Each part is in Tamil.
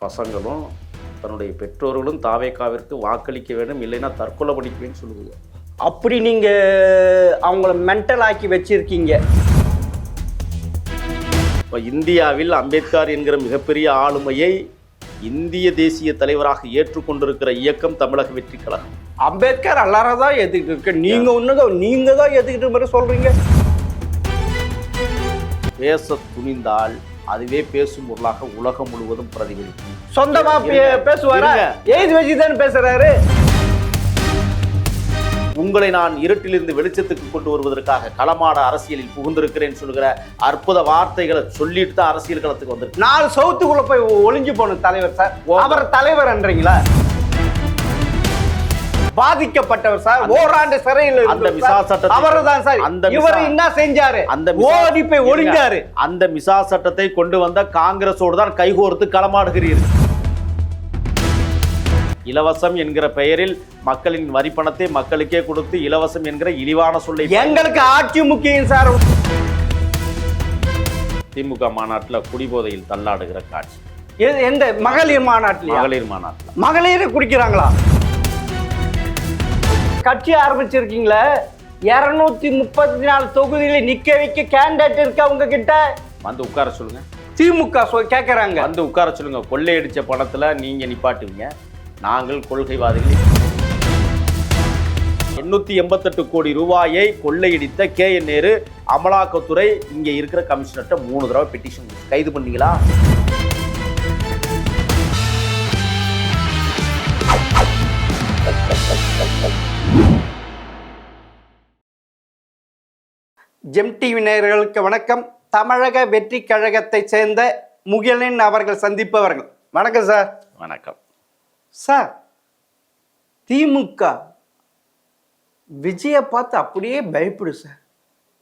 பசங்களும் தன்னுடைய பெற்றோர்களும் தாவேக்காவிற்கு வாக்களிக்க வேண்டும், இல்லைன்னா தற்கொலை பண்ணிக்குவேன்னு சொல்லுவாங்க. அப்படி நீங்க அவங்கள மென்டல் ஆக்கி வச்சிருக்கீங்க. இப்போ இந்தியாவில் அம்பேத்கர் என்கிற மிகப்பெரிய ஆளுமையை இந்திய தேசிய தலைவராக ஏற்றுக்கொண்டிருக்கிற இயக்கம் தமிழக வெற்றி கழகம். அம்பேத்கர் எல்லாரும் தான் ஏத்துக்கிட்டு இருக்கு, நீங்க தான் ஏத்துக்கிட்டு மாதிரி சொல்றீங்க. பேச துணிந்தால் அதுவே பேசும் பொருளாக உலகம் முழுவதும் பிரதிபலிக்கும். சொந்தமா பேசுவாரா? ஏது வச்சுதான் பேசுறாரு. உங்களை நான் இருட்டிலிருந்து வெளிச்சத்துக்கு கொண்டு வருவதற்காக களமாட அரசியலில் புகுந்திருக்கிறேன் சொல்கிற அற்புத வார்த்தைகளை சொல்லிட்டு தான் அரசியல் களத்துக்கு வந்திருக்கு. 4 சவுத்துக்குள்ள போய் ஒளிஞ்சு போன தலைவர் சார். அவர் தலைவர் என்றீங்களா? பாதிக்கப்பட்டவர் சார், ஓராண்டு சிறையில் அந்த மிசா சட்டத்தை அவர்தான் சார். இவர் என்ன செஞ்சாரு? அந்த ஓடி போய் ஒளிஞ்சாரு. அந்த மிசா சட்டத்தை கொண்டு வந்த காங்கிரஸோடு தான் கைகோர்த்து களமாடுகிறீர்கள். இலவசம் என்கிற பெயரில் மக்களின் வரி பணத்தை மக்களுக்கே கொடுத்து இலவசம் என்கிற இழிவான சொல்லை எங்களுக்கு ஆட்சி முக்கியம் சார். திமுக மாநாட்டில் குடிபோதையில் தள்ளாடுகிற காட்சி. எந்த மகளிர் மாநாட்டில்? மகளிர் குடிக்கிறாங்களா? கட்சி ஆரம்பிச்சிருக்கீங்களா? 234 தொகுதிகளை நிக்க வைக்க கேண்டிடேட் இருக்கு அவங்க கிட்ட. வந்து உட்கார சொல்லுங்க. திமுக கேட்கறாங்க, வந்து உட்கார சொல்லுங்க. கொள்ளையடிச்ச பணத்துல நீங்க நிப்பாட்டுவீங்க, நாங்கள் கொள்கைவாதிகள். 888 கோடி ரூபாயை கொள்ளையடித்த KN நேரு அமலாக்கத்துறை இங்க இருக்கிற கமிஷனர்கிட்ட 3 தடவை பெட்டிஷன் கைது பண்ணீங்களா? ஜெம் டிவி நேயர்களுக்கு வணக்கம். தமிழக வெற்றி கழகத்தை சேர்ந்த முகிலன் அவர்கள் சந்திப்பவர்கள். வணக்கம் சார். வணக்கம் சார். திமுக விஜயை பார்த்து அப்படியே பயப்படு சார்.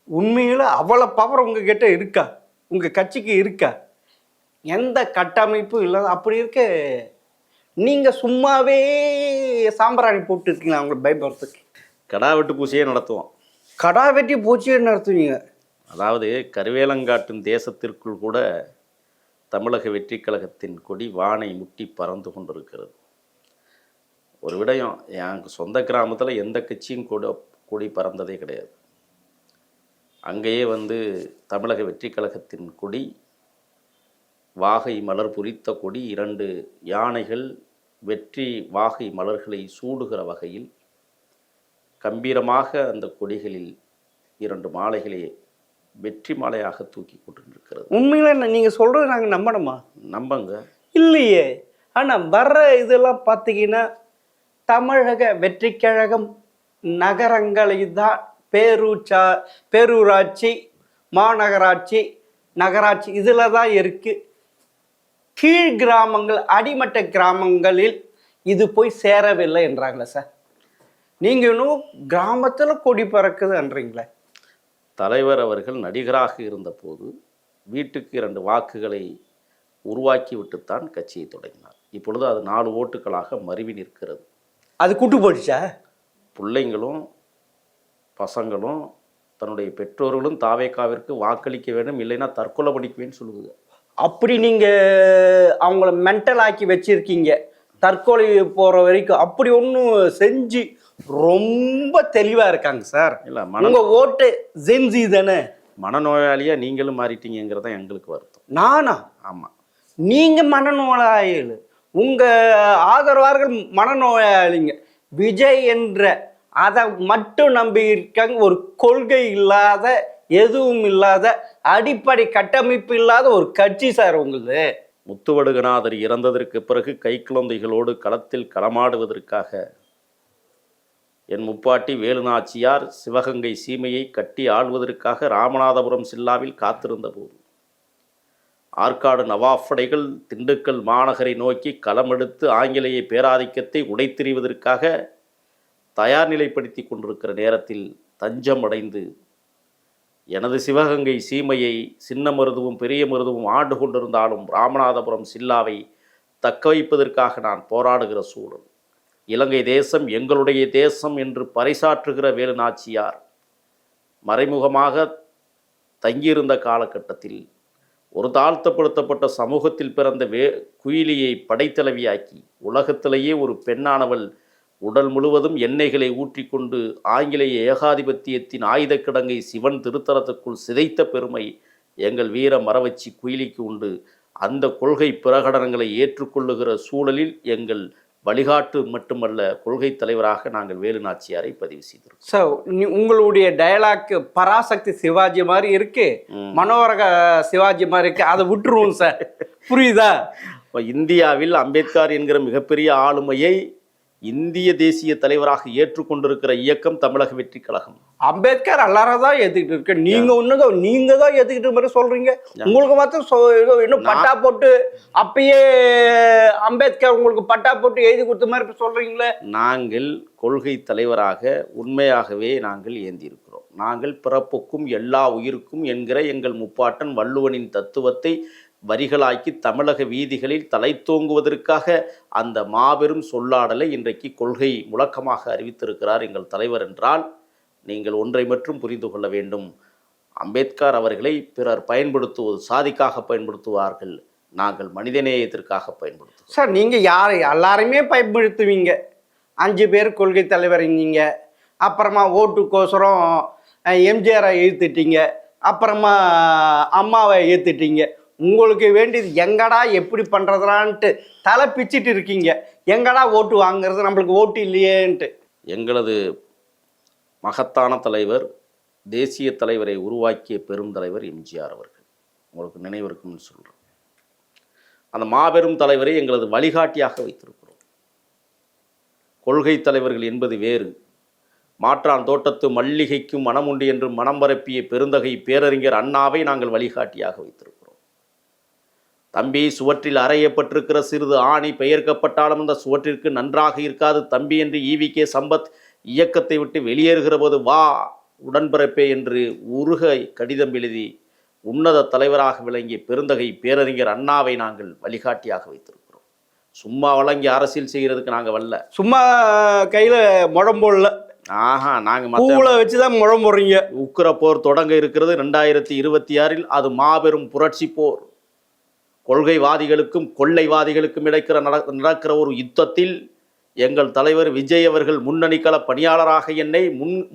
உண்மையில் அவ்வளோ பவர் உங்ககிட்ட இருக்கா? உங்கள் கட்சிக்கு இருக்கா? எந்த கட்டமைப்பும் இல்லாத அப்படி இருக்க நீங்கள் சும்மாவே சாம்பிராணி போட்டு இருக்கீங்களா அவங்களை பயப்படுறதுக்கு? கடா வெட்டு பூசையே நடத்துவோம். கடா வெட்டி பூச்சியை நடத்துவீங்க? அதாவது கருவேலங்காட்டும் தேசத்திற்குள் கூட தமிழக வெற்றி கழகத்தின் கொடி வானை முட்டி பறந்து கொண்டிருக்கிறது. ஒரு விடயம், எனக்கு சொந்த கிராமத்தில் எந்த கட்சியும் கொடி பறந்ததே கிடையாது. அங்கேயே வந்து தமிழக வெற்றி கழகத்தின் கொடி, வாகை மலர் பொறித்த கொடி, 2 யானைகள் வெற்றி வாகை மலர்களை சூடுகிற வகையில் கம்பீரமாக அந்த கொடிகளில் 2 மாலைகளே வெற்றி மாலையாக தூக்கி கொண்டிருக்கிறது. உண்மையில நீங்கள் சொல்கிறது நாங்கள் நம்பணுமா? நம்பங்க. இல்லையே. ஆனால் வர்ற இதெல்லாம் பார்த்தீங்கன்னா தமிழக வெற்றி கழகம் நகரங்களை தான் பேரூராட்சி, மாநகராட்சி, நகராட்சி இதில் தான் இருக்குது. கீழ் கிராமங்கள், அடிமட்ட கிராமங்களில் இது போய் சேரவில்லை என்றாங்களே சார். நீங்கள் இன்னும் கிராமத்தில் கொடி பறக்குதுன்றீங்களே. தலைவர் அவர்கள் நடிகராக இருந்தபோது வீட்டுக்கு 2 வாக்குகளை உருவாக்கி விட்டுத்தான் கட்சியை தொடங்கினார். இப்பொழுது அது 4 ஓட்டுகளாக மருவி நிற்கிறது. அது கூட்டு போயிடுச்சா? பிள்ளைங்களும் பசங்களும் தன்னுடைய பெற்றோர்களும் தாவேக்காவிற்கு வாக்களிக்க வேண்டும், இல்லைன்னா தற்கொலை பண்ணிக்குவேன்னு சொல்லுவாங்க. அப்படி நீங்கள் அவங்கள மென்டல் ஆக்கி வச்சிருக்கீங்க, தற்கொலை போகிற வரைக்கும். அப்படி ஒன்றும் செஞ்சு ரொம்ப தெளிவாக இருக்காங்க சார். இல்லை, உங்கள் ஓட்டு ஜென்சி தானே. மனநோயாளியாக நீங்களும் மாறிட்டீங்கிறத எங்களுக்கு வருத்தம். நானா? ஆமாம், நீங்கள் மனநோயாளிகள், உங்கள் ஆதரவார்கள் மனநோயாளிங்க. விஜய் என்ற அதை மட்டும் நம்பி இருக்காங்க. ஒரு கொள்கை இல்லாத, எதுவும் இல்லாத, அடிப்படை கட்டமைப்பு இல்லாத ஒரு கட்சி சார் உங்களுது. முத்துவடுகநாதர் இறந்ததற்கு பிறகு கைக்குழந்தைகளோடு களத்தில் களமாடுவதற்காக என் முப்பாட்டி வேலுநாச்சியார் சிவகங்கை சீமையை கட்டி ஆள்வதற்காக ராமநாதபுரம் சில்லாவில் காத்திருந்த போது ஆற்காடு நவாப்படைகள் திண்டுக்கல் மாநகரை நோக்கி களமெடுத்து ஆங்கிலேய பேராதிக்கத்தை உடைத்தெறிவதற்காக தயார் நிலைப்படுத்தி கொண்டிருக்கிற நேரத்தில் தஞ்சம் அடைந்து எனது சிவகங்கை சீமையை சின்ன மருதுவும் பெரிய மருதுவும் ஆண்டு கொண்டிருந்தாலும் ராமநாதபுரம் சில்லாவை தக்க வைப்பதற்காக நான் போராடுகிற சூழல். இலங்கை தேசம் எங்களுடைய தேசம் என்று பறைசாற்றுகிற வேலுநாச்சியார் மறைமுகமாக தங்கியிருந்த காலகட்டத்தில் ஒரு தாழ்த்தப்படுத்தப்பட்ட சமூகத்தில் பிறந்த குயிலியை படைத்தலைவியாக்கி உலகத்திலேயே ஒரு பெண்ணானவள் உடல் முழுவதும் எண்ணெய்களை ஊற்றிக்கொண்டு ஆங்கிலேய ஏகாதிபத்தியத்தின் ஆயுத கிடங்கை சிவன் திருத்தலத்துக்குள் சிதைத்த பெருமை எங்கள் வீர மரவச்சி குயிலிக்கு உண்டு. அந்த கொள்கை பிரகடனங்களை ஏற்றுக்கொள்ளுகிற சூழலில் எங்கள் வழிகாட்டு மட்டுமல்ல கொள்கை தலைவராக நாங்கள் வேலு நாச்சியாரை பதிவு செய்திருக்கோம். சார், உங்களுடைய டயலாக் பராசக்தி சிவாஜி மாதிரி இருக்கு, மனோரக சிவாஜி மாதிரி இருக்கு, அதை விட்டுருவோம் சார். புரியுதா? இப்போ இந்தியாவில் அம்பேத்கர் என்கிற மிகப்பெரிய ஆளுமையை இந்திய தேசிய தலைவராக ஏற்றுக்கொண்டிருக்கிற இயக்கம் தமிழக வெற்றி கழகம். அம்பேத்கர் எல்லாரும் தான் ஏத்துக்கிட்டு இருக்கு. நீங்க தான் ஏத்துக்கிட்டு மாதிரி சொல்றீங்க. உங்களுக்கு மாத்திரம் இன்னும் பட்டா போட்டு அப்பயே அம்பேத்கர் உங்களுக்கு பட்டா போட்டு எழுதி கொடுத்த மாதிரி சொல்றீங்களே. நாங்கள் கொள்கை தலைவராக உண்மையாகவே நாங்கள் ஏந்தியிருக்கிறோம். நாங்கள் பிறப்புக்கும் எல்லா உயிருக்கும் என்கிற எங்கள் முப்பாட்டன் வள்ளுவனின் தத்துவத்தை வரிகளாக்கி தமிழக வீதிகளில் தலை தோங்குவதற்காக அந்த மாபெரும் சொல்லாடலை இன்றைக்கு கொள்கை முழக்கமாக அறிவித்திருக்கிறார் எங்கள் தலைவர் என்றால் நீங்கள் ஒன்றை மட்டும் புரிந்து கொள்ள வேண்டும். அம்பேத்கர் அவர்களை பிறர் பயன்படுத்துவது சாதிக்காக பயன்படுத்துவார்கள், நாங்கள் மனிதநேயத்திற்காக பயன்படுத்துவோம். சார், நீங்கள் எல்லாரையுமே பயன்படுத்துவீங்க. 5 பேர் கொள்கை தலைவர் இருந்தீங்க, அப்புறமா ஓட்டுக்கோசரம் எம்ஜிஆரை ஏற்றுட்டீங்க, அப்புறமா அம்மாவை ஏற்றுட்டீங்க. உங்களுக்கு வேண்டியது எங்கடா எப்படி பண்ணுறதுலான்ட்டு தலை பிச்சுட்டு இருக்கீங்க. எங்கடா ஓட்டு வாங்குறது, நம்மளுக்கு ஓட்டு இல்லையேன்ட்டு. எங்களது மகத்தான தலைவர், தேசிய தலைவரை உருவாக்கிய பெரும் தலைவர் எம்ஜிஆர் அவர்கள். உங்களுக்கு நினைவிருக்கும்னு சொல்கிறேன். அந்த மாபெரும் தலைவரை எங்களது வழிகாட்டியாக வைத்திருக்கிறோம். கொள்கை தலைவர்கள் என்பது வேறு. மாற்றான் தோட்டத்து மல்லிகைக்கும் மனமுண்டு என்று மனம் பரப்பிய பெருந்தகை பேரறிஞர் அண்ணாவை நாங்கள் வழிகாட்டியாக வைத்திருக்கிறோம். தம்பி, சுவற்றில் அறையப்பட்டிருக்கிற சிறிது ஆணி பெயர்க்கப்பட்டாலும் அந்த சுவற்றிற்கு நன்றாக இருக்காது தம்பி என்று ஈவிகே சம்பத் இயக்கத்தை விட்டு வெளியேறுகிற போது வா உடன்பிறப்பே என்று உருக கடிதம் எழுதி உன்னத தலைவராக விளங்கிய பெருந்தகை பேரறிஞர் அண்ணாவை நாங்கள் வழிகாட்டியாக வைத்திருக்கிறோம். சும்மா வழங்கி அரசியல் செய்கிறதுக்கு நாங்கள் வரல. சும்மா கையில் முழம் போடல. நாங்கள் வச்சுதான் முழம் போடுறீங்க. உக்கிர போர் தொடங்க இருக்கிறது 2026. அது மாபெரும் புரட்சி போர். கொள்கைவாதிகளுக்கும் கொள்ளைவாதிகளுக்கும் நடக்கிற ஒரு யுத்தத்தில் எங்கள் தலைவர் விஜய் அவர்கள் முன்னணி கள பணியாளராக என்னை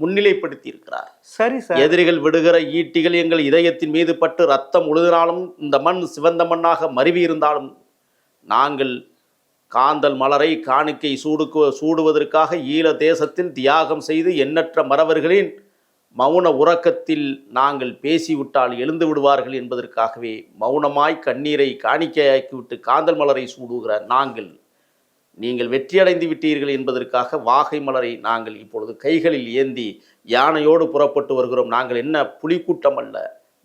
முன்னிலைப்படுத்தி இருக்கிறார். சரி சார். எதிரிகள் விடுகிற ஈட்டிகள் எங்கள் இதயத்தின் மீது பட்டு ரத்தம் உழுதினாலும் இந்த மண் சிவந்த மண்ணாக மருவி இருந்தாலும் நாங்கள் காந்தல் மலரை காணிக்கை சூடுவதற்காக ஈழ தேசத்தில் தியாகம் செய்து எண்ணற்ற மறவர்களின் மௌன உறக்கத்தில் நாங்கள் பேசிவிட்டால் எழுந்து விடுவார்கள் என்பதற்காகவே மௌனமாய் கண்ணீரை காணிக்கையாக்கிவிட்டு காந்தல் மலரை சூடுகிற நாங்கள் நீங்கள் வெற்றியடைந்து விட்டீர்கள் என்பதற்காக வாகை மலரை நாங்கள் இப்பொழுது கைகளில் ஏந்தி யானையோடு புறப்பட்டு வருகிறோம். நாங்கள் என்ன புலிக்கூட்டம் அல்ல,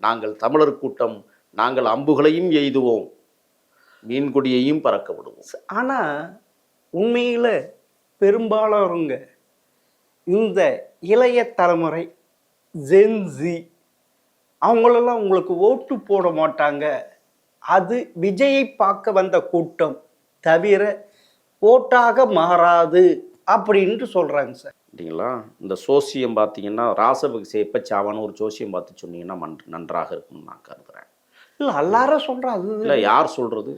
நாங்கள் தமிழர் கூட்டம். நாங்கள் அம்புகளையும் எய்துவோம், மீன்கொடியையும் பறக்க விடுவோம். ஆனால் உண்மையில் பெரும்பாலானவங்க இந்த இளைய தலைமுறை ஜென்சி அவங்களெல்லாம் உங்களுக்கு ஓட்டு போட மாட்டாங்க. அது விஜயை பார்க்க வந்த கூட்டம் தவிர ஓட்டாக மாறாது அப்படின்ட்டு சொல்கிறாங்க சார். அப்படிங்களா? இந்த சோசியம் பார்த்தீங்கன்னா ராசபக்சே எப்போ சாவான்னு ஒரு ஜோசியம் பார்த்து சொன்னீங்கன்னா நன்றாக இருக்கும்னு நான் கருதுகிறேன். இல்லை, எல்லாரும் சொல்கிறாங்க. இல்லை, யார் சொல்கிறது?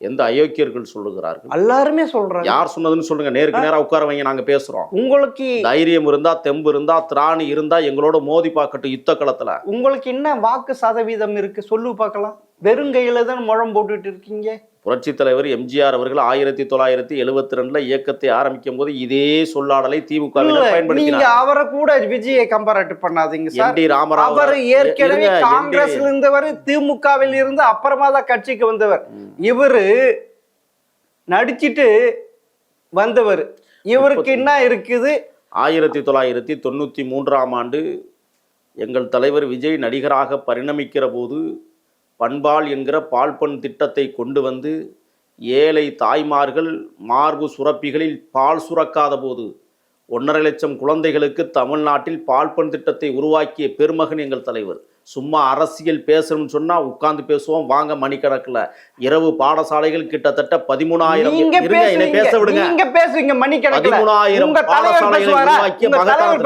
எந்த அயோக்கியர்கள் சொல்லுகிறார்கள்? எல்லாருமே சொல்றாங்க. யார் சொன்னதுன்னு சொல்லுங்க. நேருக்கு நேரா உட்கார வைங்க, நாங்க பேசுறோம். உங்களுக்கு தைரியம் இருந்தா, தெம்பு இருந்தா, திராணி இருந்தா எங்களோட மோதி பார்க்கட்டும் யுத்த களத்துல. உங்களுக்கு என்ன வாக்கு சதவீதம் இருக்கு சொல்லு பார்க்கலாம். வெறுங்கையில தான் முழம் போட்டுட்டு இருக்கீங்க. புரட்சி தலைவர் எம்ஜிஆர் அவர்கள் 1972 இயக்கத்தை ஆரம்பிக்கும் போது இதே சொல்லாடலை திமுகவினர் பயன்படுத்தினார். அவரை கூட விஜயை கம்பேர் பண்ணாதீங்க சார். ராமராவ் அவர் ஏற்கனவே காங்கிரஸ்ல இருந்தவர், திமுகவில் இருந்து அப்புறமா தான் கட்சிக்கு வந்தவர். இவரு நடிச்சிட்டு வந்தவர். இவருக்கு என்ன இருக்குது? 1993 எங்கள் தலைவர் விஜய் நடிகராக பரிணமிக்கிற போது பண்பால் என்கிற பால்பண் திட்டத்தை கொண்டு வந்து ஏழை தாய்மார்கள் மார்பு சுரப்பிகளில் பால் சுரக்காத போது 1.5 லட்சம் குழந்தைகளுக்கு தமிழ்நாட்டில் பால்பண் திட்டத்தை உருவாக்கிய பெருமகன் எங்கள் தலைவர். சும்மா அரசியல் பேசணும்னு சொன்னா உட்கார்ந்து பேசுவோம் வாங்க மணிக்கணக்கில். இரவு பாடசாலைகள் கிட்டத்தட்ட 13,000 பேச விடுங்க. 13,000 பாடசாலைகள் உருவாக்கிய மகத்தான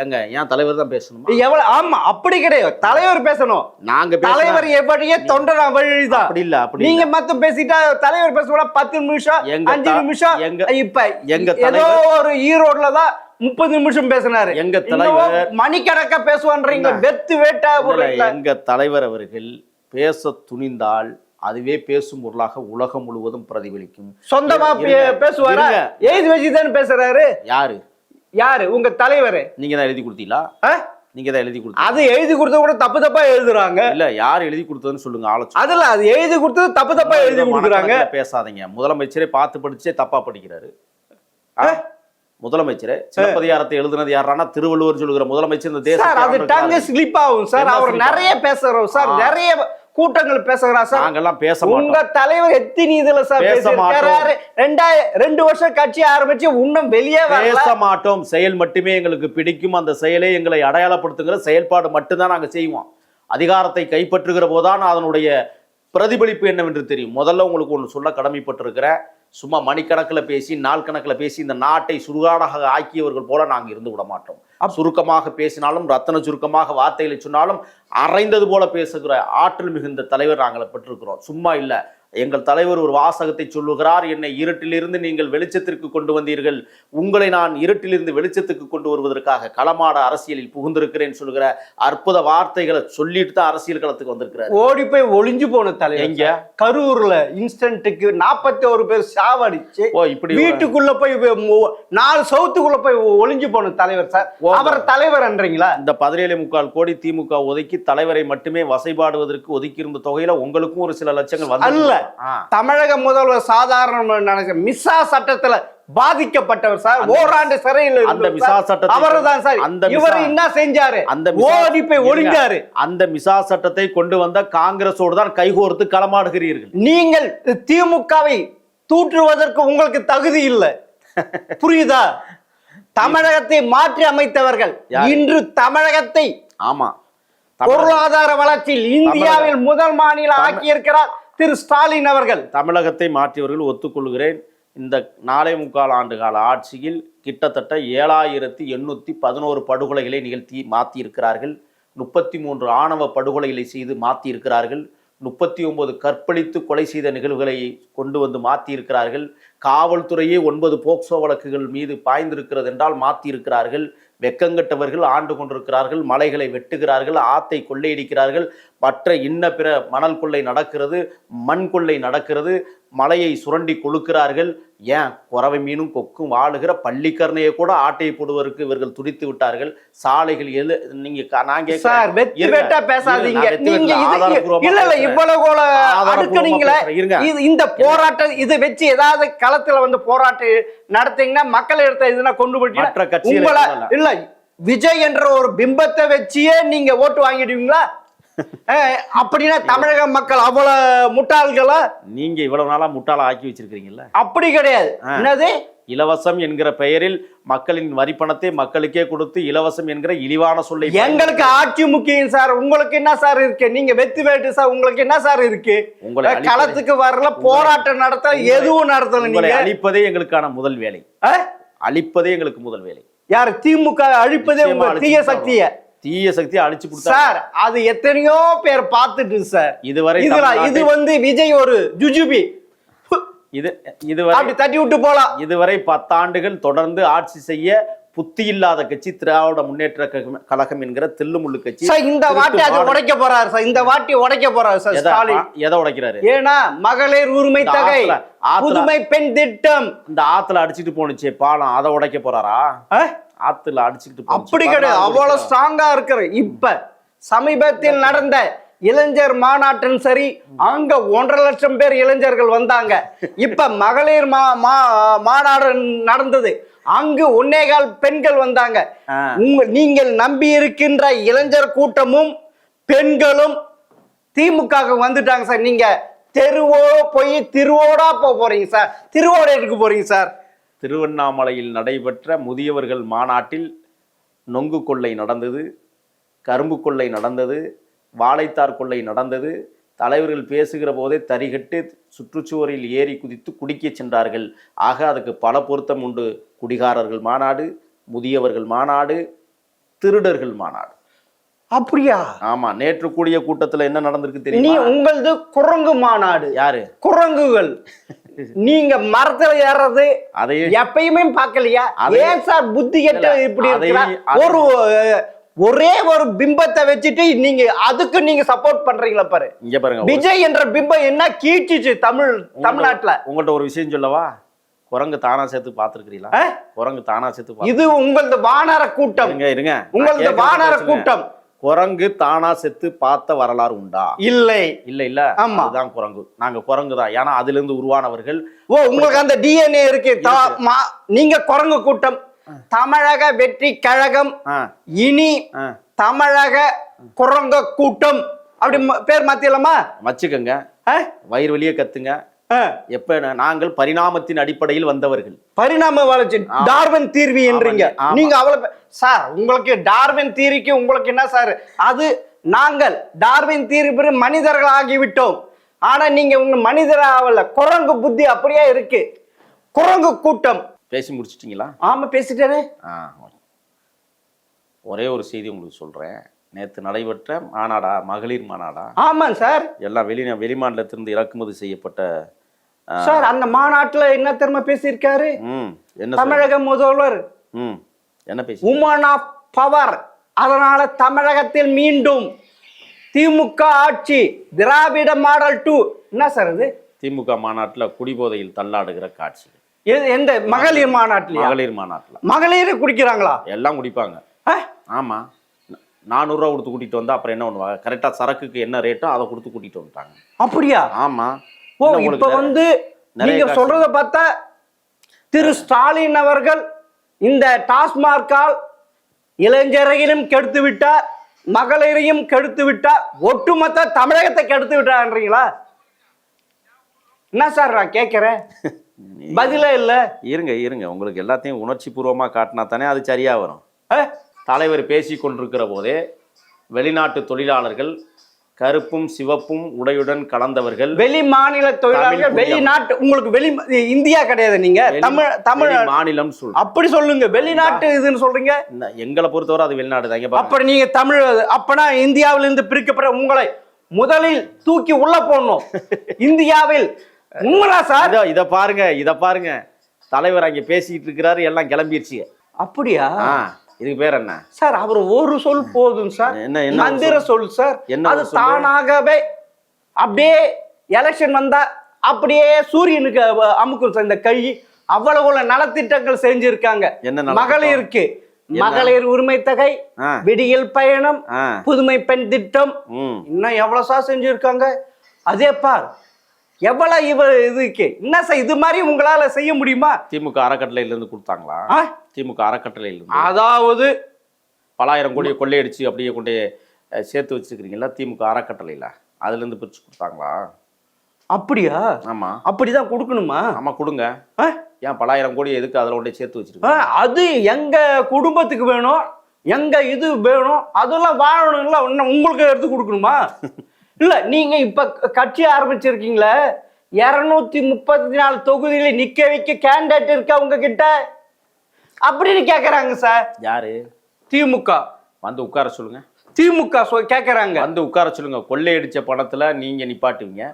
ஏங்க ஏன் தலைவர் தான் பேசணுமா? எவ்வளவு ஆமா அப்படி கிடையாது, தலைவர் பேசணும். நாங்க தலைவர் எப்படியே தொண்டர் வழிதான். அப்படி இல்ல, அப்படி நீங்க மத்த பேசிட்டா தலைவர் பேச 10 நிமிஷம் 5 நிமிஷம். இப்ப ஏதோ ஒரு ஈரோடுல தான் 30 நிமிஷம் பேசினாரு. எங்க தலைவர் மணிக்கணக்கா பேசுவான்றீங்க, வெத்து வேட்டா. எங்க தலைவர் அவர்கள் பேச துணிந்தால் அதுவே பேசும் பொருளாக உலகம் முழுவதும் பிரதிபலிக்கும். சொந்தமா பேசுவாரா? எழுதி வச்சுதான் பேசுறாரு. யாரு யாரு? உங்க தலைவர். நீங்க தான் எழுதி கொடுத்தீங்களா? நீங்க தான் எழுதி கொடுத்தீங்க. அது எழுதி கொடுத்தது கூட தப்பா எழுதுறாங்க. இல்ல, யார் எழுதி கொடுத்ததுன்னு சொல்லுங்க. ஆலோசனை. அதுல அது எழுதி கொடுத்தது தப்பா எழுதி கொடுக்குறாங்க. பேசாதீங்க. முதலமைச்சரே பார்த்து படிச்சே தப்பா படிக்கிறாரு. முதலமைச்சரே சிலப்பதிகாரத்தை எழுதுனது யாரானா திருவள்ளுவர் சொல்லுகிற முதலமைச்சர் இந்த தேசம். அது டங்கு ஸ்லிப் ஆகும் சார். அவர் நிறைய பேசுறோம் சார், நிறைய கூட்டங்கள் பேசுகிறார் சார். நாங்கெல்லாம் பேச மாட்டோம். உங்க தலைவர் எத்தனை இதுல சார் பேசிருக்காரு? 2 வருஷம் கட்சி ஆரம்பிச்சு இன்னும் வெளியே பேச மாட்டோம். செயல் மட்டுமே எங்களுக்கு பிடிக்கும். அந்த செயலை எங்களை அடையாளப்படுத்துகிற செயல்பாடு மட்டும்தான் நாங்க செய்வோம். அதிகாரத்தை கைப்பற்றுகிற போதுதான் அதனுடைய பிரதிபலிப்பு என்னவென்று தெரியும். முதல்ல உங்களுக்கு ஒன்று சொல்ல கடமைப்பட்டிருக்கிறேன். சும்மா மணிக்கணக்கில் பேசி நாள் கணக்கில் பேசி இந்த நாட்டை சுடுகாடாக ஆக்கியவர்கள் போல நாங்கள் இருந்து விட மாட்டோம். சுருக்கமாக பேசினாலும் ரத்தன சுருக்கமாக வார்த்தைகளை சொன்னாலும் அரைந்தது போல பேசுகிற ஆற்றல் மிகுந்த தலைவர் நாங்கள் பெற்றிருக்கிறோம். சும்மா இல்லை. எங்கள் தலைவர் ஒரு வாசகத்தை சொல்லுகிறார், என்னை இருட்டிலிருந்து நீங்கள் வெளிச்சத்திற்கு கொண்டு வந்தீர்கள், உங்களை நான் இருட்டிலிருந்து வெளிச்சத்துக்கு கொண்டு வருவதற்காக களமாட அரசியலில் புகுந்திருக்கிறேன் சொல்லுகிற அற்புத வார்த்தைகளை சொல்லிட்டு தான் அரசியல் களத்துக்கு வந்திருக்கிறார். ஓடி போய் ஒளிஞ்சு போன தலைவர் எங்க? கரூர்ல இன்ஸ்டன்ட்டுக்கு 41 பேர் சாவடிச்சு இப்படி வீட்டுக்குள்ள போய் 4 சவுத்துக்குள்ள போய் ஒளிஞ்சு போன தலைவர் சார். அவர் தலைவர் என்றீங்களா? இந்த 17.25 கோடி திமுக ஒதுக்கி தலைவரை மட்டுமே வசைபாடுவதற்கு ஒதுக்கியிருந்த தொகையில உங்களுக்கும் ஒரு சில லட்சங்கள் வந்து தமிழக முதல்வர் சாதாரண நினைச்ச மிசா சட்டத்துல பாதிக்கப்பட்டவர் சார். ஓராண்டு சிறையில் அந்த மிசா சட்டத்தை அவர்தான் சார். இவர் என்ன செஞ்சாரு? அந்த ஓடி போய் ஒளிஞ்சாரு. அந்த மிசா சட்டத்தை கொண்டு வந்த காங்கிரஸோடு தான் கைகோர்த்து களமாடுகிறீர்கள். நீங்கள் திமுகவை தூற்றுவதற்கு உங்களுக்கு தகுதி இல்லை, புரியுதா? தமிழகத்தை மாற்றி அமைத்தவர்கள் இன்று தமிழகத்தை ஆமா பொருளாதார வளர்ச்சியில் இந்தியாவில் முதல் மாநிலம் ஆக்கியிருக்கிறார் திரு ஸ்டாலின் அவர்கள். தமிழகத்தை மாற்றியவர்கள் ஒத்துக்கொள்கிறேன். இந்த 4.25 ஆண்டு கால ஆட்சியில் கிட்டத்தட்ட 7811 படுகொலைகளை நிகழ்த்தி மாற்றியிருக்கிறார்கள். 33 ஆணவ படுகொலைகளை செய்து மாற்றியிருக்கிறார்கள். 39 கற்பழித்து கொலை செய்த நிகழ்வுகளை கொண்டு வந்து மாற்றியிருக்கிறார்கள். காவல்துறையே 9 போக்சோ வழக்குகள் மீது பாய்ந்திருக்கிறது என்றால் மாற்றியிருக்கிறார்கள். வெக்கங்கட்டவர்கள் ஆண்டு கொண்டிருக்கிறார்கள். மலைகளை வெட்டுகிறார்கள், ஆத்தை கொள்ளையடிக்கிறார்கள், மற்ற இன்ன பிற மணல் கொள்ளை நடக்கிறது, மண் கொள்ளை நடக்கிறது, மலையை சுரண்டி கொழுக்கிறார்கள். ஏன் குறவை மீனும் கொக்கும் வாழுகிற பள்ளிக்கரணையை கூட ஆட்டையை போடுவதற்கு இவர்கள் துடித்து விட்டார்கள். சாலைகள் நீங்க இந்த போராட்டம் இதை வச்சு ஏதாவது களத்துல வந்து போராட்டம் நடத்தீங்கன்னா மக்கள் எடுத்த இதுனா கொண்டு போயிட்டு இல்ல விஜய் என்ற ஒரு பிம்பத்தை வச்சியே நீங்க ஓட்டு வாங்கிடுவீங்களா? அப்படின்னா தமிழக மக்கள் அவ்வளவு முட்டாள்களா? நீங்க இவ்வளவு நாளா முட்டாளா ஆக்கி வச்சிருக்கீங்கல்ல? அப்படி கிடையாது. என்னது இலவசம் என்கிற பெயரில் மக்களின் வரிப்பணத்தை மக்களுக்கே கொடுத்து இலவசம் என்கிற இழிவான சொல்லை எங்களுக்கு ஆட்சி முக்கியம் சார். உங்களுக்கு என்ன சார் இருக்கு? நீங்க வெத்து வேட்டு சார், உங்களுக்கு என்ன சார் இருக்கு? உங்களை களத்துக்கு வரல, போராட்டம் நடத்த எதுவும் நடத்தல. நீங்க அழிப்பதே எங்களுக்கான முதல் வேலை. அழிப்பதே எங்களுக்கு முதல் வேலை. யார்? திமுக அழிப்பதே உங்க தீய சக்தியை அழிச்சு கொடுத்தா சார். அது எத்தனையோ பேர் பார்த்துட்டு சார். இதுவரை இது வந்து விஜய் ஒரு ஜுஜுபி இதுவரை தட்டி விட்டு போலாம். இதுவரை 10 ஆண்டுகள் தொடர்ந்து ஆட்சி செய்ய புத்தி இல்லாத கட்சி திராவிட முன்னேற்ற கழகம் என்கிற தில்லுமுள்ளு கட்சி. இந்த வாட்டி அதை உடைக்க போறாரு சார். இந்த வாட்டி உடைக்க போறாரு சார் ஸ்டாலின். எதை உடைக்கிறாரு? ஏன்னா மகளிர் உரிமை தொகை, புதுமை பெண் திட்டம், இந்த ஆத்துல அடிச்சுட்டு போனுச்சே பாலம், அதை உடைக்க போறாரா? ஆத்துல அடிச்சுட்டு அப்படி கிடையாது. அவ்வளவு ஸ்ட்ராங்கா இருக்கிற. இப்ப சமீபத்தில் நடந்த இளைஞர் மாநாட்டின் சரி, அங்க 1.5 லட்சம் பேர் இளைஞர்கள் வந்தாங்க. இப்ப மகளிர் மாநாடு நடந்தது, அங்கு 1.25 பெண்கள் வந்தாங்க. நீங்கள் நம்பி இருக்கின்ற இளைஞர் கூட்டமும் பெண்களும் திமுக வந்துட்டாங்க சார். நீங்க தெருவோட போய் திருவோடா போறீங்க சார். திருவோட எடுக்க போறீங்க சார். திருவண்ணாமலையில் நடைபெற்ற முதியவர்கள் மாநாட்டில் நொங்கு கொள்ளை நடந்தது, கரும்பு கொள்ளை நடந்தது, வாழைத்தார் கொள்ளை நடந்தது. தலைவர்கள் பேசுகிற போதே தரிகட்டு சுற்றுச்சுவரில் ஏறி குதித்து குடிக்க சென்றார்கள். ஆக அதுக்கு பல பொருத்தம் உண்டு. குடிகாரர்கள் மாநாடு, முதியவர்கள் மாநாடு, திருடர்கள் மாநாடு. அப்படியா? ஆமா, நேற்று கூடிய கூட்டத்துல என்ன நடந்திருக்கு நீ தெரியுமா? உங்களது குரங்கு மாநாடு. யாரு? குரங்குகள். நீங்க மரத்துல ஏறது அதையே எப்பயுமே பார்க்கலையா? ஏன் சார் புத்தி கெட்ட இப்படி இருக்கிறார்? ஒரு ஒரே ஒரு பிம்பத்தை வச்சுட்டு நீங்க அதுக்கு நீங்க சப்போர்ட் பண்றீங்களா பாரு. இங்க பாருங்க, விஜய் என்ற பிம்பம் என்ன கீழ்ச்சிச்சு தமிழ்நாட்டுல. உங்கள்ட்ட ஒரு விஷயம் சொல்லவா? குரங்கு தானா சேர்த்து பாத்துருக்கீங்களா? குரங்கு தானா சேர்த்து இது உங்களது வானர கூட்டம். இருங்க, உங்களது வானர கூட்டம். குரங்கு தானா செத்து பார்த்த வரலாறு உண்டா? இல்லை இல்ல இல்ல. ஆமா, அதுதான் குரங்கு. நாங்க குரங்கு தான். ஏன்னா அதுல இருந்து உருவானவர்கள். ஓ, உங்களுக்கு அந்த டிஎன்ஏ இருக்கு. நீங்க குரங்கு கூட்டம். தமிழக வெற்றி கழகம் இனி தமிழக குரங்க கூட்டம் அப்படி பேர் மாத்திரலாமா? வச்சுக்கோங்க, வயிறு வழியே கத்துங்க. எப்ப நாங்கள் பரிணாமத்தின் அடிப்படையில் வந்தவர்கள். பரிணாம வளர்ச்சி டார்வின் தீர்வி என்றீங்க நீங்க. அவ்வளவு சார், உங்களுக்கு டார்வின் தீர்விக்கு உங்களுக்கு என்ன சார்? அது நாங்கள் டார்வின் தீர்வு மனிதர்கள் ஆகிவிட்டோம். ஆனா நீங்க உங்க மனிதர் ஆகல, குரங்கு புத்தி அப்படியே இருக்கு. குரங்கு கூட்டம். பேசி முடிச்சிட்டீங்களா? ஆமா, பேசிட்டேனே. ஒரே ஒரு செய்தி உங்களுக்கு சொல்றேன். நேற்று நடைபெற்ற மாநாடா, மகளிர் மாநாடா? ஆமாம் சார். எல்லாம் வெளிமாநிலத்திலிருந்து இறக்குமதி செய்யப்பட்ட சார். அந்த மாநாட்டுல என்ன தெரியுமா பேசியிருக்காரு? என்ன தமிழக முதல்வர் என்ன பேசி? Woman of power. அதனால தமிழகத்தில் மீண்டும் திமுக ஆட்சி, திராவிட மாடல் 2. என்ன சார் இது? திமுக மாநாட்டுல குடிபோதையில் தள்ளாடுகிற காட்சி. எந்த மகளிர் மாநாட்டுல? மகளிர் மாநாட்டுல மகளிர் குடிக்கிறாங்களா? எல்லாம் குடிப்பாங்க. ஆமா, 400 ரூபா கொடுத்து கூட்டிட்டு வந்தா அப்புறம் என்ன பண்ணுவாங்க? கரெக்டா சரக்குக்கு என்ன ரேட்டோ அதை கொடுத்து கூட்டிட்டு வந்துட்டாங்க. அப்படியா? ஆமா. ஓ, இப்ப நீங்க சொல்றத பார்த்தா திரு ஸ்டாலின் அவர்கள் இந்த டாஸ்மார்க்கால் இளைஞரையும் கெடுத்து விட்டார், மகளிரையும் கெடுத்து விட்டார், ஒட்டுமொத்த தமிழகத்தை கெடுத்து விட்டார்ன்றீங்களா? என்ன சார் நான் கேட்கிறேன், பதிலே இல்ல. இருங்க, உங்களுக்கு எல்லாத்தையும் உணர்ச்சி பூர்வமா காட்டினா தானே அது சரியா வரும். தலைவர் பேசி கொண்டிருக்கிற போதே வெளிநாட்டு தொழிலாளர்கள், கருப்பும் சிவப்பும் உடையுடன் கலந்தவர்கள், வெளி மாநில தொழிலாளர்கள், வெளிநாட்டு, உங்களுக்கு வெளி இந்தியா கிடையாது, நீங்க தமிழ் மாநிலம் அப்படி சொல்லுங்க. வெளிநாட்டு இதுன்னு சொல்றீங்க. எங்களை பொறுத்தவரை அது வெளிநாடு தான். அப்படி நீங்க தமிழ், அப்பனா இந்தியாவிலிருந்து பிரிக்கப்பட உங்களை முதலில் தூக்கி உள்ள போடணும் இந்தியாவில். உண்மையா சார்? இத பாருங்க, தலைவர் அங்க பேசிட்டு இருக்கிறாரு, எல்லாம் கிளம்பிடுச்சு. அப்படியா? இதுக்கு பேர் என்ன சார்? அவர் ஒரு சொல் போதும் சார். என்ன மந்திர சொல் சார். அது தானாகவே அப்படியே எலெக்ஷன் வந்தா அப்படியே சூரியனுக்கு அமுக்கும் இந்த கை. அவ்வளவு நலத்திட்டங்கள் செஞ்சிருக்காங்க. மகளிருக்கு மகளிர் உரிமை தொகை, விடியல் பயணம், புதுமை பெண் திட்டம், இன்னும் எவ்வளவு சார் செஞ்சிருக்காங்க. அதே பார் எவ்வளவு இதுக்கு என்ன சார், இது மாதிரி உங்களால செய்ய முடியுமா? திமுக அறக்கட்டளையில இருந்து கொடுத்தாங்களா? திமுக அறக்கட்டளையில இருந்து, அதாவது பலாயிரம் கோடியை கொள்ளையடிச்சு அப்படியே கொண்டு சேர்த்து வச்சுக்கிறீங்களா திமுக அறக்கட்டளையில, அதுல இருந்து பிரிச்சு கொடுத்தாங்களா? அப்படியா? ஆமா, அப்படிதான் கொடுக்கணுமா? ஆமா, கொடுங்க. ஏன் பலாயிரம் கோடி எதுக்கு அதுல கொண்டே சேர்த்து வச்சிருக்கீங்க? அது எங்க குடும்பத்துக்கு வேணும், எங்க இது வேணும், அதெல்லாம் வாழணும்ல. உங்களுக்கு எடுத்து கொடுக்கணுமா? இல்ல, நீங்க இப்ப கட்சி ஆரம்பிச்சிருக்கீங்களே, 234 தொகுதியில நிக்க வைக்க கேண்டிடேட் இருக்கா உங்க கிட்ட அப்படின்னு கேக்குறாங்க சார். யாரு? திமுக. வந்து உட்கார சொல்லுங்க. திமுக கேக்குறாங்க, வந்து உட்கார சொல்லுங்க. கொள்ளையடிச்ச பணத்துல நீங்க நிப்பாட்டுவீங்க,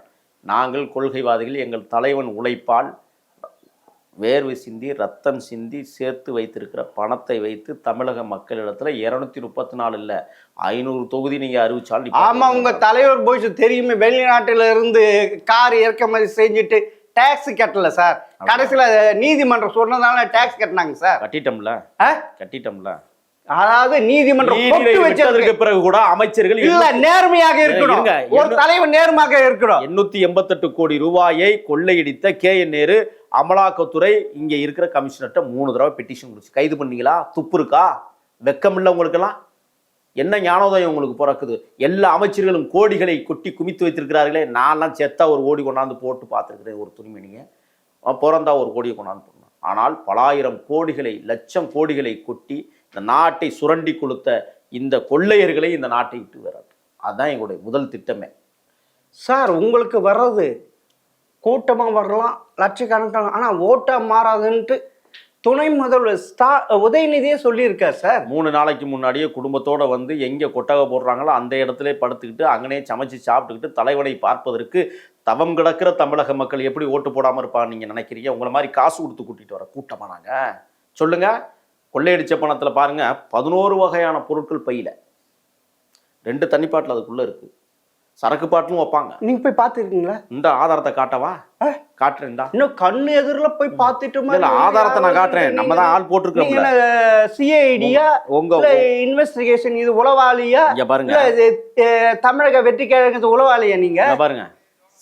நாங்கள் கொள்கைவாதிகள், எங்கள் தலைவன் உழைப்பால் வேர்வை சிந்தி ரத்தம் சிந்தி சேர்த்து வைத்திருக்கிற பணத்தை வைத்து தமிழக மக்களிடத்துல 234 இல்ல 500 தொகுதி நீங்க அறிவிச்சாலும். ஆமா, உங்க தலைவர் போய் தெரியுமே, வெளிநாட்டுல இருந்து கார் இறக்குமதி செஞ்சுட்டு டாக்ஸ் கட்டல சார். கடைசியில நீதிமன்றம் சொன்னதால டாக்ஸ் கட்டினாங்க சார். கட்டிட்டோம்ல. அதாவது நீதிமன்றம் வச்சதுக்கு பிறகு கூட அமைச்சர்கள் இல்ல நேர்மையாக இருக்கணும், ஒரு தலைவர் நேர்மையாக இருக்கணும். 888 கோடி ரூபாயை கொள்ளையடித்த KN நேரு அமலாக்கத்துறை இங்க இருக்கிற கமிஷனர்ட்ட 3 தடவை பெட்டிஷன் கொடுத்து கைது பண்ணீங்களா? துப்பு இருக்கா? வெக்கம் இல்ல உங்களுக்கெல்லாம்? என்ன ஞானோதயம் உங்களுக்கு பிறக்குது? எல்லா அமைச்சர்களும் கோடிகளை கொட்டி குமித்து வைத்திருக்கிறார்களே. நான்லாம் செத்தா ஒரு கோடி கொண்டாந்து போட்டு பார்த்துருக்கிறேன் ஒரு துணிமணியை, பிறந்தா ஒரு கோடியை கொண்டாந்து போடணும். ஆனால் பலாயிரம் கோடிகளை, லட்சம் கோடிகளை கொட்டி இந்த நாட்டை சுரண்டி கொடுத்த இந்த கொள்ளையர்களை இந்த நாட்டை விட்டு வராது. அதுதான் எங்களுடைய முதல் திட்டமே சார். உங்களுக்கு வர்றது கூட்டமாக வரலாம், லட்சக்கணக்கான, ஆனால் ஓட்டாக மாறாதுன்ட்டு துணை முதல்வர் உதயநிதியே சொல்லியிருக்கார் சார். 3 நாளைக்கு முன்னாடியே குடும்பத்தோட வந்து எங்கே கொட்டகை போடுறாங்களோ அந்த இடத்துல படுத்துக்கிட்டு அங்கனே சமைச்சு சாப்பிட்டுக்கிட்டு தலைவனை பார்ப்பதற்கு தவம் கிடக்கிற தமிழக மக்கள் எப்படி ஓட்டு போடாமல் இருப்பான்னு நீங்கள் நினைக்கிறீங்க? உங்களை மாதிரி காசு கொடுத்து கூட்டிகிட்டு வர கூட்டமா நாங்கள்? சொல்லுங்க. கொள்ளையடிச்ச பணத்தில் பாருங்க 11 வகையான பொருட்கள் பையில, 2 தண்ணிப்பாட்டில் அதுக்குள்ள இருக்கு, சரக்கு பாட்டிலும் வைப்பாங்க. நீங்க போய் பார்த்துருக்கீங்களா? இந்த ஆதாரத்தை காட்டவா? காட்டுறேன்டா. இன்னும் கண்ணு எதிரில் போய் பார்த்துட்டு ஆதாரத்தை நான் காட்டுறேன். நம்ம தான் ஆள் போட்டிருக்கோம். சிஐடியா உங்க இன்வெஸ்டிகேஷன் இது உளவாளியா? இங்க பாருங்க, தமிழக வெற்றி கழகத்து உளவாளியா நீங்க? பாருங்க,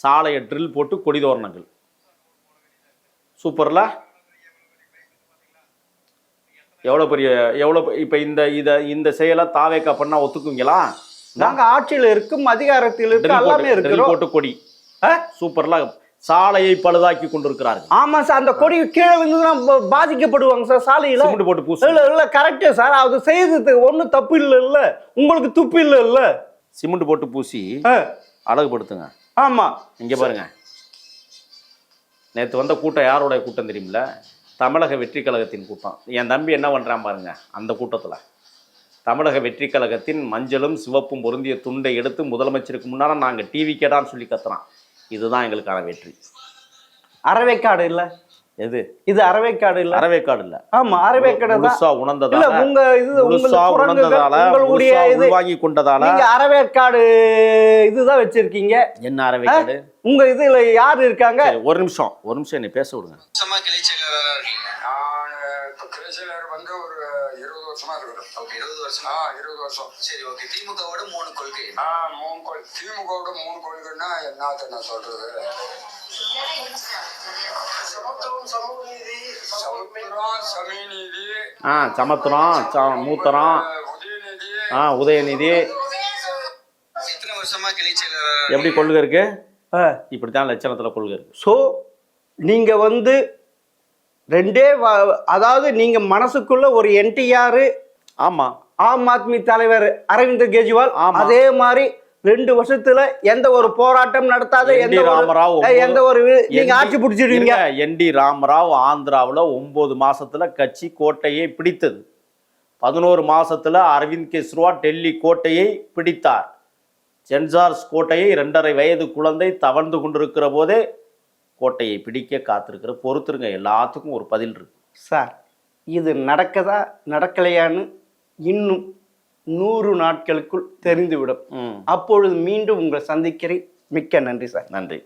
சாலையை ட்ரில் போட்டு கொடி தோரணங்கள். சூப்பர்ல. எவ்வளோ இப்போ இந்த செயலை தாவேக்கா பண்ணா ஒத்துக்குவீங்களா? நாங்க ஆட்சியில் இருக்கும், அதிகாரத்தில் இருக்கு, எல்லாமே இருக்கு. போட்டு கொடி சூப்பர்ல சாலையை பழுதாக்கி கொண்டிருக்கிறார்கள். ஆமா சார், அந்த கொடி கீழே வந்து பாதிக்கப்படுவாங்க சார் சாலையில. சிமெண்ட் போட்டு பூசு. இல்ல கரெக்ட் சார், அது செய்யறதுக்கு ஒன்றும் தப்பு இல்ல, உங்களுக்கு துப்பு இல்ல. சிமெண்ட் போட்டு பூசி அழகுபடுத்துங்க. ஆமா, இங்க பாருங்க, நேற்று வந்த கூட்டம் யாரோட கூட்டம் தெரியுமில்ல? தமிழக வெற்றி கழகத்தின் கூட்டம். என் தம்பி என்ன பண்ணுறான் பாருங்க, அந்த கூட்டத்தில் தமிழக வெற்றி கழகத்தின் மஞ்சளும் சிவப்பும் பொருந்திய துண்டை எடுத்து முதலமைச்சருக்கு முன்னால் நாங்கள் டிவி கேடான்னு சொல்லி கத்துறான். இதுதான் எங்களுக்கான வெற்றி. அறவேக்காடு இல்லை எது இது? அறவேக்காடு இல்லை, அறவேக்காடு இல்லை. ஆமா, அறவேக்காடு தான் உணர்ந்ததால, உங்க இது உங்களுடைய இது வாங்கி கொண்டதால நீங்க அறவேக்காடு இதுதான் வச்சிருக்கீங்க. என்ன அறவேக்காடு? உங்க இதுல யாரு இருக்காங்க? ஒரு நிமிஷம் என்னை பேச விடுங்க. வந்து ஒரு 20 வருஷமா இருக்கிறோம். ஓகே, 20 வருஷம். 20 வருஷம். சரி, ஓகே. திமுகவோட 3 கொள்கை. 3 கொள்கை. திமுகவோட 3 கொள்கைன்னா என்னத்த நான் சொல்றது? சமத்துவம், சமூக நீதி, சமத்துவம், சமநீதி, சமத்துவம், மூத்தரம், உதயநிதி, உதயநிதி. எத்தனை வருஷமா கிளைச்செயலாளர்? எப்படி கொள்கை இருக்கு? இப்படித்தான் லட்சணத்துல கொள்கை இருக்கு. ஸோ நீங்க வந்து அதாவது நீங்க மனசுக்குள்ள ஒரு என்டிஆர், ஆமா, ஆம் ஆத்மி தலைவர் அரவிந்த் கெஜ்ரிவால், அதே மாதிரி 2 வருஷத்துல எந்த ஒரு போராட்டம் நடத்தாத எந்த ஒரு நீங்க ஆட்சி பிடிச்சிருவீங்க. என்டி ராமராவ் ஆந்திராவில் 9 மாசத்துல கட்சி கோட்டையை பிடித்தது. 11 மாசத்துல அரவிந்த் கெஜ்ரிவால் டெல்லி கோட்டையை பிடித்தார். சென்சார்ஸ் கோட்டையை 2.5 வயது குழந்தை தவழ்ந்து கொண்டிருக்கிற போதே கோட்டையை பிடிக்க காத்திருக்கிற. பொறுத்துருங்க, எல்லாத்துக்கும் ஒரு பதில் இருக்கு சார். இது நடக்கதா நடக்கலையான்னு இன்னும் 100 நாட்களுக்குள் தெரிந்துவிடும். அப்பொழுது மீண்டும் உங்களை சந்திக்கிறேன். மிக்க நன்றி சார். நன்றி.